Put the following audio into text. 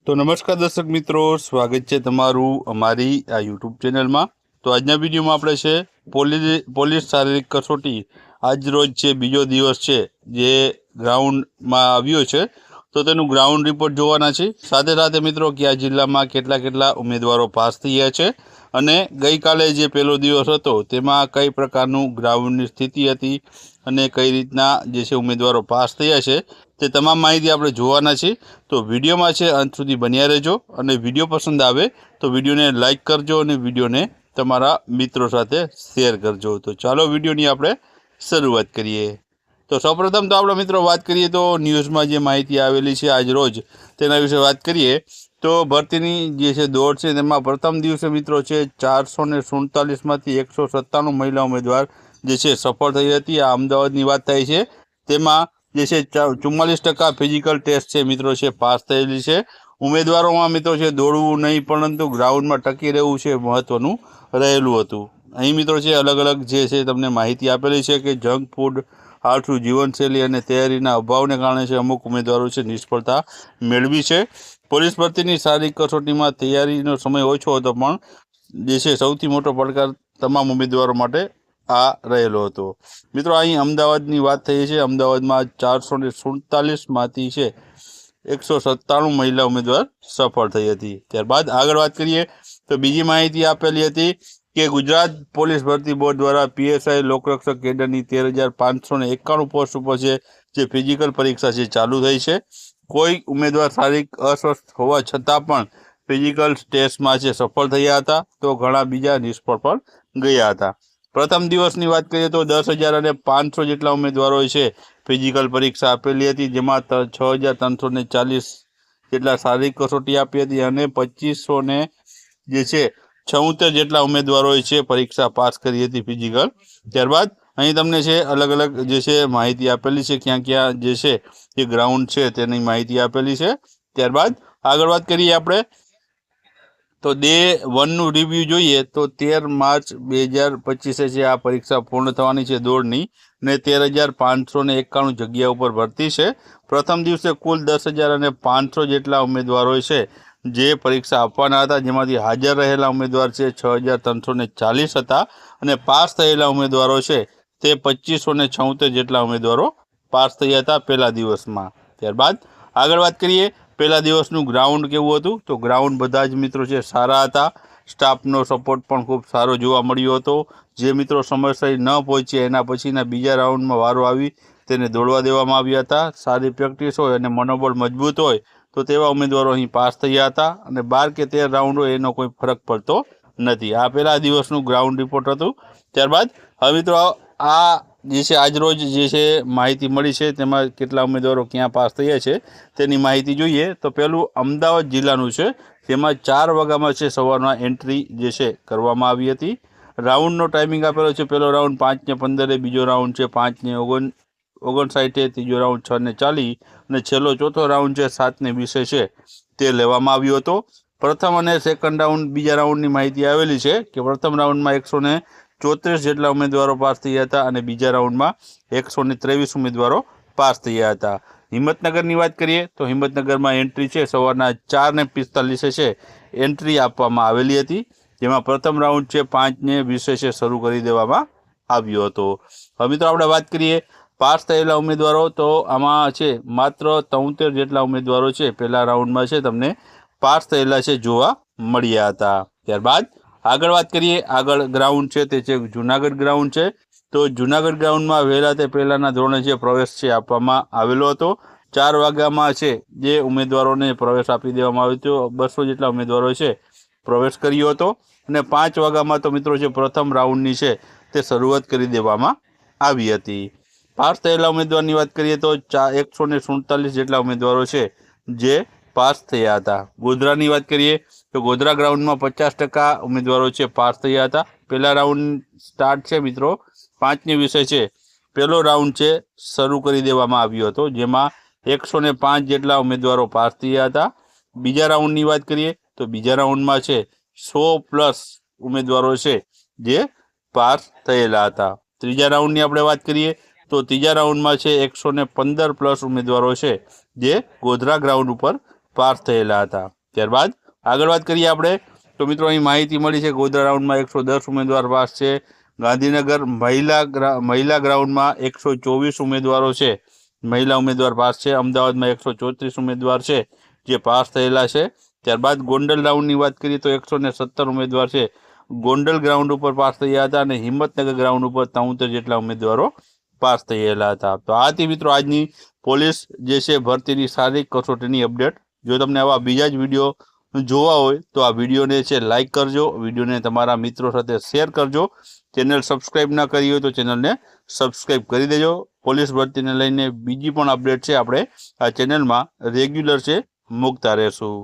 તો નમસ્કાર દર્શક મિત્રો, સ્વાગત છે તમારું અમારી આ યુટ્યુબ ચેનલમાં। તો આજના વિડીયોમાં આપણે છે પોલીસ શારીરિક કસોટી આજ રોજ છે બીજો દિવસ છે જે ગ્રાઉન્ડમાં આવ્યો છે, તો તેનું ગ્રાઉન્ડ રિપોર્ટ જોવાના છે। સાથે સાથે મિત્રો કયા જિલ્લામાં કેટલા ઉમેદવારો પાસ થયા છે અને ગઈકાલે જે પહેલો દિવસ હતો તેમાં કઈ પ્રકારનું ગ્રાઉન્ડની સ્થિતિ હતી અને કઈ રીતના જે છે ઉમેદવારો પાસ થયા છે તે તમામ માહિતી આપણે જોવાના છે। તો વિડીયોમાં છે અંત સુધી બન્યા રહેજો અને વિડીયો પસંદ આવે તો વિડીયોને લાઇક કરજો અને વિડીયોને તમારા મિત્રો સાથે શેર કરજો। તો ચાલો વિડીયોની આપણે શરૂઆત કરીએ। તો સૌપ્રથમ તો આપણે મિત્રો વાત કરીએ તો ન્યૂઝમાં જે માહિતી આવેલી છે આજ રોજ તેના વિશે વાત કરીએ તો ભરતીની જે છે દોડ છે તેમાં પ્રથમ દિવસે મિત્રો છે 447માંથી 197 મહિલા ઉમેદવાર જે છે સફળ થઈ હતી। આ અમદાવાદની વાત થાય છે, તેમાં જે છે 44% ફિઝિકલ ટેસ્ટ છે મિત્રો છે પાસ થયેલી છે। ઉમેદવારોમાં મિત્રો છે દોડવું નહીં પરંતુ ગ્રાઉન્ડમાં ટકી રહેવું છે મહત્વનું રહેલું હતું। અહીં મિત્રો છે અલગ અલગ જે છે તમને માહિતી આપેલી છે કે જંક ફૂડ, આળસુ જીવનશૈલી અને તૈયારીના અભાવને કારણે છે અમુક ઉમેદવારો છે નિષ્ફળતા મેળવી છે। પોલીસ ભરતીની શારીરિક કસોટીમાં તૈયારીનો સમય ઓછો હતો, પણ જે છે સૌથી મોટો પડકાર તમામ ઉમેદવારો માટે આ રહેલો હતો। મિત્રો અહીં અમદાવાદની વાત થઈ છે, અમદાવાદમાં 447માંથી છે 197 મહિલા ઉમેદવાર સફળ થઈ હતી। ત્યારબાદ આગળ વાત કરીએ તો બીજી માહિતી આપેલી હતી કે ગુજરાત પોલીસ ભરતી બોર્ડ દ્વારા પીએસઆઈ લોકરક્ષક કેડરની 13,591 પોસ્ટ ઉપર છે જે ફિઝિકલ પરીક્ષા છે ચાલુ થઈ છે। કોઈ ઉમેદવાર શારીરિક અસ્વસ્થ હોવા છતાં પણ ફિઝિકલ ટેસ્ટમાં છે સફળ થયા હતા, તો ઘણા બીજા નિષ્ફળ પણ ગયા હતા। પ્રથમ દિવસની વાત કરીએ તો 10,500 જેટલા ઉમેદવારોએ છે ફિઝિકલ પરીક્ષા આપેલી હતી, જેમાં 6,340 જેટલા શારીરિક કસોટી આપી હતી અને 2500 જે છે 76 જેટલા ઉમેદવારોએ છે પરીક્ષા પાસ કરી હતી ફિઝિકલ। ત્યારબાદ અહીં તમને છે અલગ અલગ જે છે માહિતી આપેલી છે, ક્યાં ક્યાં જે છે એ ગ્રાઉન્ડ છે તેની માહિતી આપેલી છે। ત્યારબાદ આગળ વાત કરીએ આપણે તો ડે 1નું રિવ્યૂ જોઈએ તો 13 માર્ચ 2025 છે આ પરીક્ષા પૂર્ણ થવાની છે દોડની, ને 13,591 જગ્યા ઉપર ભરતી છે। પ્રથમ દિવસે કુલ 10,500 જેટલા ઉમેદવારો છે જે પરીક્ષા આપવાના હતા, જેમાંથી હાજર રહેલા ઉમેદવાર છે 6,340 હતા અને પાસ થયેલા ઉમેદવારો છે તે 2,576 જેટલા ઉમેદવારો પાસ થયા હતા પહેલા દિવસમાં। ત્યારબાદ આગળ વાત કરીએ પહેલા દિવસનું ગ્રાઉન્ડ કેવું હતું, તો ગ્રાઉન્ડ બધા જ મિત્રો છે સારા હતા। સ્ટાફનો સપોર્ટ પણ ખૂબ સારો જોવા મળ્યો હતો। જે મિત્રો સમયસર ન પહોંચ્યા એના પછીના બીજા રાઉન્ડમાં વારો આવી તેને દોડવા દેવામાં આવ્યા હતા। સારી પ્રેક્ટિસ હોય અને મનોબળ મજબૂત હોય તો તેવા ઉમેદવારો અહીં પાસ થયા હતા અને 12 કે 13 રાઉન્ડ હોય એનો કોઈ ફરક પડતો નથી। આ પહેલા દિવસનું ગ્રાઉન્ડ રિપોર્ટ હતું। ત્યારબાદ હવે મિત્રો આ જે છે આજરોજ જે છે માહિતી મળી છે તેમાં કેટલા ઉમેદવારો ક્યાં પાસ થયા છે તેની માહિતી જોઈએ તો પહેલું અમદાવાદ જિલ્લાનું છે, તેમાં 4 વાગ્યામાં છે સવારના એન્ટ્રી જે છે કરવામાં આવી હતી। રાઉન્ડનો ટાઈમિંગ આપેલો છે, પહેલો રાઉન્ડ 5:15, બીજો રાઉન્ડ છે 5:59, ત્રીજો રાઉન્ડ 6:40 અને છેલ્લો ચોથો રાઉન્ડ છે 7:20 છે તે લેવામાં આવ્યો હતો। પ્રથમ અને સેકન્ડ રાઉન્ડ બીજા રાઉન્ડની માહિતી આવેલી છે કે પ્રથમ રાઉન્ડમાં 134 જેટલા ઉમેદવારો પાસ થયા હતા અને બીજા રાઉન્ડમાં 123 ઉમેદવારો પાસ થયા હતા। હિંમતનગરની વાત કરીએ તો હિંમતનગરમાં એન્ટ્રી છે સવારના 4:45 છે એન્ટ્રી આપવામાં આવેલી હતી, જેમાં પ્રથમ રાઉન્ડ છે 5:20 છે શરૂ કરી દેવામાં આવ્યો હતો। હવે મિત્રો આપણે વાત કરીએ પાસ થયેલા ઉમેદવારો, તો આમાં છે માત્ર 73 જેટલા ઉમેદવારો છે પહેલા રાઉન્ડમાં છે તમને પાસ થયેલા છે જોવા મળ્યા હતા। ત્યારબાદ આગળ વાત કરીએ, આગળ ગ્રાઉન્ડ છે તે છે જુનાગઢ ગ્રાઉન્ડ છે। તો જુનાગઢ ગ્રાઉન્ડમાં વહેલા તે પહેલાના ધોરણે જે પ્રવેશ છે આપવામાં આવેલો હતો। 4 વાગ્યામાં છે જે ઉમેદવારોને પ્રવેશ આપી દેવામાં આવ્યો હતો, 200 જેટલા ઉમેદવારો છે પ્રવેશ કર્યો હતો અને 5 વાગ્યામાં તો મિત્રો છે પ્રથમ રાઉન્ડની છે તે શરૂઆત કરી દેવામાં આવી હતી। પાસ થયેલા ઉમેદવારની વાત કરીએ તો 147 જેટલા ઉમેદવારો છે જે પાસ થયા હતા। ગોધરાની વાત કરીએ તો ગોધરા ગ્રાઉન્ડમાં 50% ઉમેદવારો છે પાસ થયા હતા। પહેલા રાઉન્ડ સ્ટાર્ટ છે મિત્રો 5:20 છે પહેલો રાઉન્ડ છે શરૂ કરી દેવામાં આવ્યો હતો, જેમાં 105 જેટલા ઉમેદવારો પાસ થયા હતા। બીજા રાઉન્ડની વાત કરીએ તો બીજા રાઉન્ડમાં છે 100+ ઉમેદવારો છે જે પાસ થયેલા હતા। ત્રીજા રાઉન્ડની આપણે વાત કરીએ તો ત્રીજા રાઉન્ડમાં છે 115+ ઉમેદવારો છે જે ગોધરા ગ્રાઉન્ડ ઉપર પાસ થયેલા હતા। ત્યારબાદ આગળ વાત કરીએ આપણે તો મિત્રો અહીં માહિતી મળી છે ગોધરા રાઉન્ડમાં 110 ઉમેદવાર પાસ છે। ગાંધીનગર મહિલા ગ્રાઉન્ડમાં 124 ઉમેદવારો છે, મહિલા ઉમેદવાર પાસ છે। અમદાવાદમાં 134 ઉમેદવાર છે જે પાસ થયેલા છે। ત્યારબાદ ગોંડલ રાઉન્ડની વાત કરીએ તો 117 ઉમેદવાર છે, ગોંડલ ગ્રાઉન્ડ ઉપર પાસ થયા હતા અને હિંમતનગર ગ્રાઉન્ડ ઉપર 73 જેટલા ઉમેદવારો પાસ થયેલા હતા। તો આ હતી મિત્રો આજની પોલીસ જે છે ભરતીની શારીરિક કસોટીની અપડેટ। જો તમને આવા બીજા જ વિડીયો જોવા હોય તો આ વિડીયોને છે લાઇક કરજો, વિડીયોને તમારા મિત્રો સાથે શેર કરજો। ચેનલ સબસ્ક્રાઈબ ના કરી હોય તો ચેનલને સબસ્ક્રાઈબ કરી દેજો। પોલીસ ભરતીને લઈને બીજી પણ અપડેટ છે આપણે આ ચેનલમાં રેગ્યુલર છે મૂકતા રહેશું।